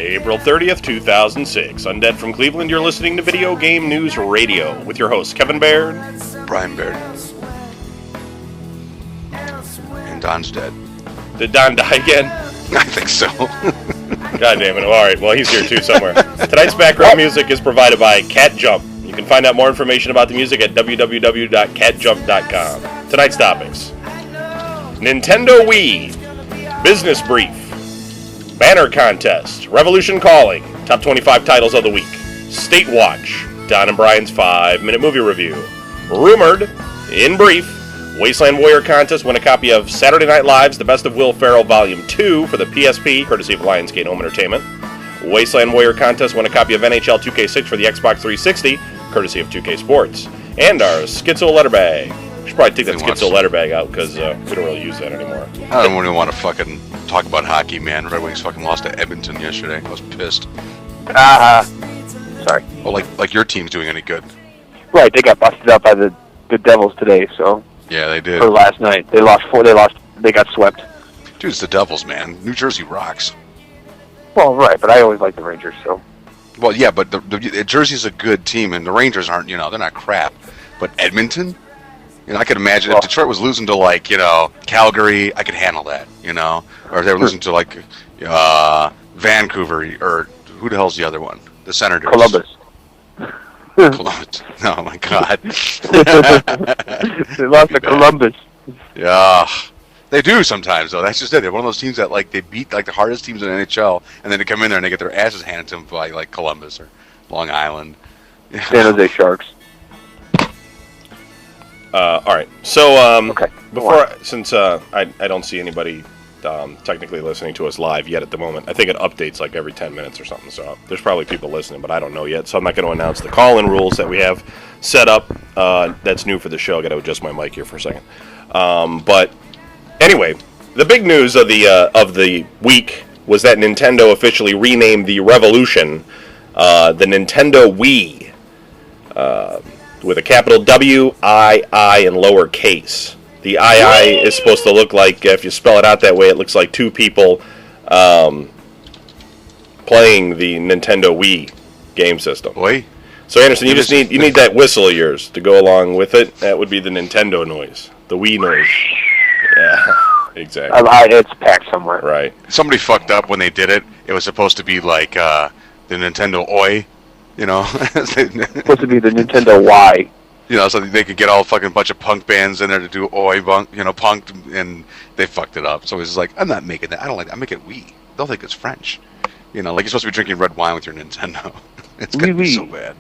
Thursday, April 30th, 2006. Undead from Cleveland, you're listening to Video Game News Radio with your hosts, Kevin Baird, Brian Baird, and Don's dead. Did Don die again? I think so. God damn it. Alright, well, he's here too somewhere. Tonight's background music is provided by Cat Jump. You can find out more information about the music at www.catjump.com. Tonight's topics: Nintendo Wii, Business Brief, Banner Contest, Revolution Calling, Top 25 Titles of the Week, State Watch, Don and Brian's 5-minute movie review, Rumoured, In Brief, Wasteland Warrior Contest, win a copy of Saturday Night Live's The Best of Will Ferrell Volume 2 for the PSP, courtesy of Lionsgate Home Entertainment. Wasteland Warrior Contest, win a copy of NHL 2K6 for the Xbox 360, courtesy of 2K Sports. And our Schizo letter bag. We should probably take that Schizo letter bag out because we don't really use that anymore. I don't even want to fucking talk about hockey, man. Red Wings fucking lost to Edmonton yesterday. I was pissed. Sorry. Well, like your team's doing any good. Right, they got busted up by the Devils today, so. Yeah, they did. Or last night. They lost 4, they got swept. Dude, it's the Devils, man. New Jersey rocks. Well, right, but I always like the Rangers, so. Well, yeah, but the Jersey's a good team, and the Rangers aren't, they're not crap. But Edmonton? I could imagine if Detroit was losing to, Calgary, I could handle that, Or if they were losing to, Vancouver, or who the hell's the other one? The Senators. Columbus. Oh, my God. They lost to Columbus. Yeah. They do sometimes, though. That's just it. They're one of those teams that, they beat, the hardest teams in the NHL, and then they come in there and they get their asses handed to them by, Columbus or Long Island. San Jose Sharks. All right. So, okay. Since I don't see anybody technically listening to us live yet at the moment, I think it updates every 10 minutes or something. So there's probably people listening, but I don't know yet. So I'm not going to announce the call-in rules that we have set up. That's new for the show. I got to adjust my mic here for a second. But anyway, the big news of the week was that Nintendo officially renamed the Revolution the Nintendo Wii. With a capital W-I-I in lowercase. The I-I is supposed to look like, if you spell it out that way, it looks like two people playing the Nintendo Wii game system. Boy. So Anderson, you need that whistle of yours to go along with it. That would be the Nintendo noise, the Wii noise. Yeah, exactly. It's packed somewhere. Right. Somebody fucked up when they did it. It was supposed to be the Nintendo Oi. It's supposed to be the Nintendo Y. So they could get all fucking bunch of punk bands in there to do oi punk, and they fucked it up. So he's like, I'm not making that. I don't like that. I make it Wii. They'll think it's French. You're supposed to be drinking red wine with your Nintendo. It's gonna be so bad.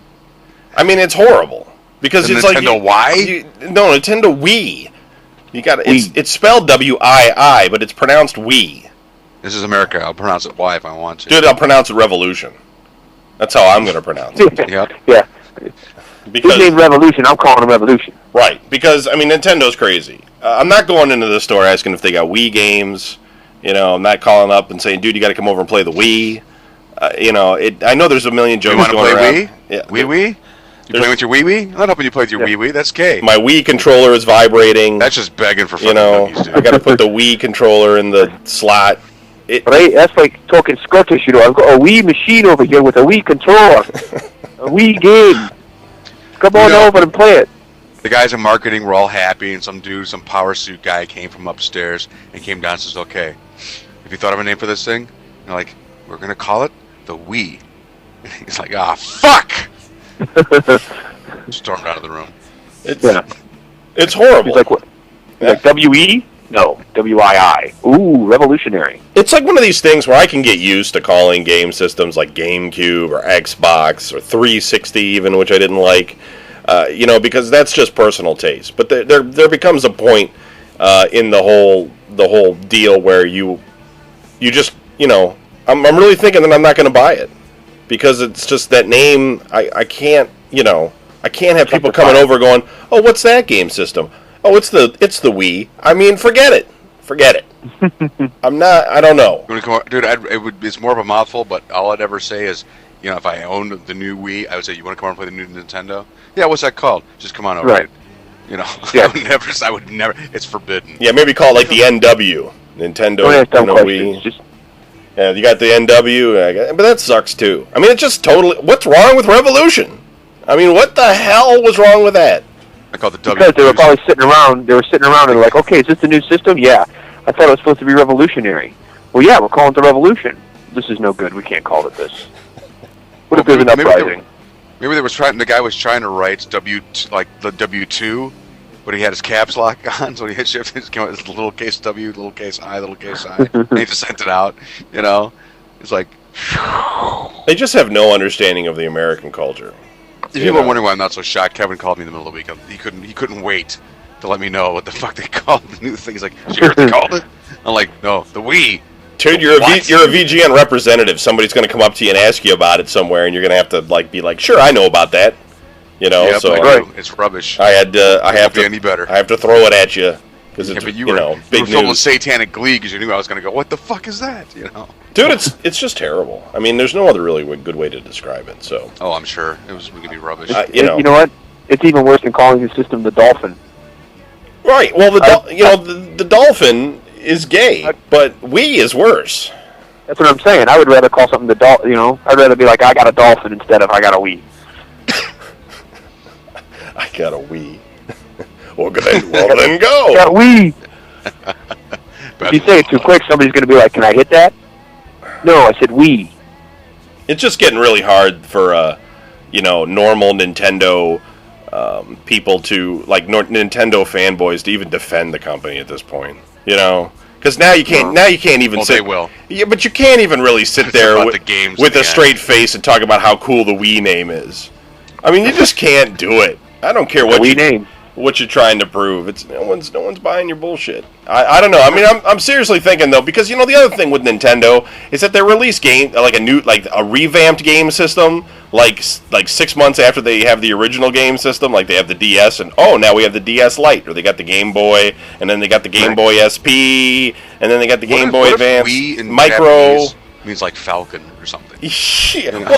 I mean, it's horrible because the it's Nintendo Y. No, Nintendo Wii. You got it's spelled W-I-I, but it's pronounced Wii. This is America. I'll pronounce it Y if I want to. Dude, I'll pronounce it Revolution. That's how I'm going to pronounce it. Yep. Yeah. Because, his name's Revolution, I'm calling him Revolution. Right, because, Nintendo's crazy. I'm not going into the store asking if they got Wii games. I'm not calling up and saying, dude, you got to come over and play the Wii. I know there's a million jokes going around. You want to play Wii? Yeah. Wii? You playing with your Wii? I'm not hoping you play with your Wii. That's gay. My Wii controller is vibrating. That's just begging for fucking cookies, dude. I got to put the Wii controller in the slot. That's like talking Scottish, I've got a Wii machine over here with a Wii controller. A Wii game. Come on over and play it. The guys in marketing were all happy, and some power suit guy came from upstairs and came down and says, okay, have you thought of a name for this thing? And they're like, we're going to call it the Wii. He's like, fuck! Stormed out of the room. It's horrible. He's like, what? Like W-E? No, W-I-I. Ooh, revolutionary. It's like one of these things where I can get used to calling game systems like GameCube or Xbox or 360 even, which I didn't like, because that's just personal taste. But there becomes a point in the whole deal where you just, I'm really thinking that I'm not going to buy it because it's just that name. I can't have people coming over going, oh, what's that game system? Oh, it's the Wii. I mean, forget it. I don't know. Dude, it's more of a mouthful, but all I'd ever say is, if I owned the new Wii, I would say, you want to come over and play the new Nintendo? Yeah, what's that called? Just come on over. Right. Yeah. I would never, it's forbidden. Yeah, maybe call it the NW. Nintendo Wii. Yeah, you got the NW, but that sucks too. I mean, it's just totally. What's wrong with Revolution? I mean, what the hell was wrong with that? I call it the Because they were probably sitting around. They were sitting around and like, okay, is this a new system? Yeah. I thought it was supposed to be revolutionary. Well, yeah, we're calling it the Revolution. This is no good. We can't call it this. What if there's an uprising? Maybe the guy was trying to write the W2, but he had his caps lock on, so he hit shift. It came out as little case W, little case I, and he just sent it out. It's like they just have no understanding of the American culture. If people are wondering why I'm not so shocked, Kevin called me in the middle of the week. He couldn't wait to let me know what the fuck they called the new thing. He's like, "Did you hear what they called it?" I'm like, "No, the Wii." Dude, you're a VGN representative. Somebody's going to come up to you and ask you about it somewhere, and you're going to have to be like, "Sure, I know about that." Yep, so it's rubbish. I have to any better. I have to throw it at you because it's but you were big filled with news. satanic glee because you knew I was going to go. What the fuck is that? Dude, it's just terrible. I mean, there's no other really good way to describe it. So. Oh, I'm sure it was going to be rubbish. You know what? It's even worse than calling the system the Dolphin. Right. Well, the Dolphin is gay, but we is worse. That's what I'm saying. I would rather call something the Dolphin. I'd rather be like, I got a Dolphin instead of I got a Wii. I got a Wii. Well, then go. I got a Wii. If you say it too quick, somebody's going to be like, can I hit that? No, I said Wii. It's just getting really hard for, normal Nintendo people to, Nintendo fanboys to even defend the company at this point. Because now you can't. Now you can't even. Well, they will. Yeah, but you can't even really sit there with a straight face and talk about how cool the Wii name is. I mean, you just can't do it. I don't care what you're trying to prove. It's no one's buying your bullshit. I don't know. I mean, I'm seriously thinking though, because the other thing with Nintendo is that they release a revamped game system like 6 months after they have the original game system. Like they have the DS, and now we have the DS Lite, or they got the Game Boy, and then they got the Game Boy SP, and then they got the Game Boy Advance Micro. Means like Falcon or something. Yeah. Well,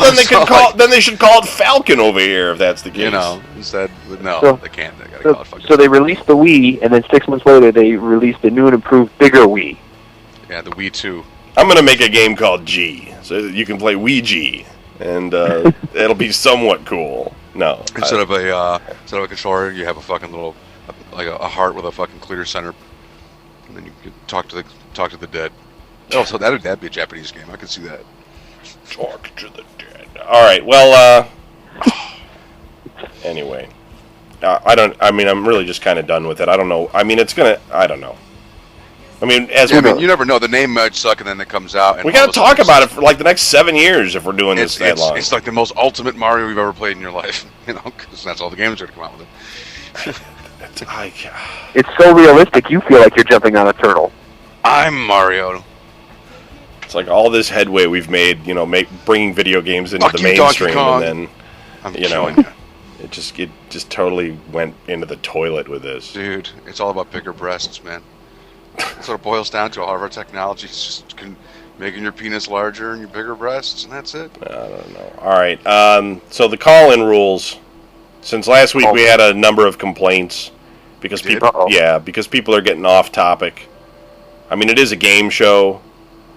then they should call it Falcon over here if that's the case. Instead, they can't. They gotta call it Falcon. So they released the Wii, and then 6 months later they released the new and improved, bigger Wii. Yeah, the Wii 2. I'm gonna make a game called G, so you can play Wii G, and it'll be somewhat cool. No, instead of a controller, you have a fucking little a heart with a fucking clear center, and then you can talk to the dead. Oh, so that'd be a Japanese game. I could see that. Talk to the dead. All right. Well, anyway, I'm really just kind of done with it. I don't know. I mean, I don't know. I mean, you never know. The name might suck, and then it comes out. And we got to talk about it for the next 7 years if we're doing this that long. It's like the most ultimate Mario you've ever played in your life. Because that's all the games are going to come out with it. It's so realistic. You feel like you're jumping on a turtle. I'm Mario. It's like all this headway we've made, bringing video games into the mainstream, and then, it just totally went into the toilet with this. Dude, it's all about bigger breasts, man. That's what it boils down to. All of our technology is just making your penis larger and your bigger breasts, and that's it. I don't know. All right, so the call-in rules. Since last week we had a number of complaints because people are getting off topic. I mean, it is a game show.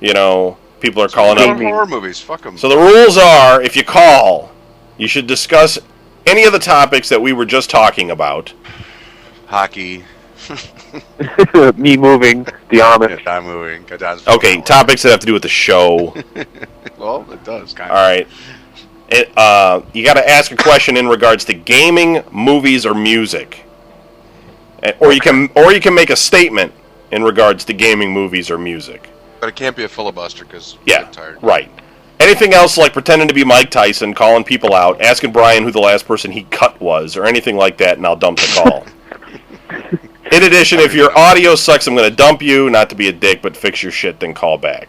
People are calling up horror movies. Fuck them. So the rules are, if you call, you should discuss any of the topics that we were just talking about. Hockey. Me moving. The Amish. I'm moving. Okay, topics that have to do with the show. Well, it does, kind of. All right. You got to ask a question in regards to gaming, movies, or music. Or you can make a statement in regards to gaming, movies, or music. But it can't be a filibuster because I'm tired. Right. Anything else like pretending to be Mike Tyson, calling people out, asking Brian who the last person he cut was, or anything like that, and I'll dump the call. In addition, if your audio sucks, I'm going to dump you, not to be a dick, but fix your shit, then call back.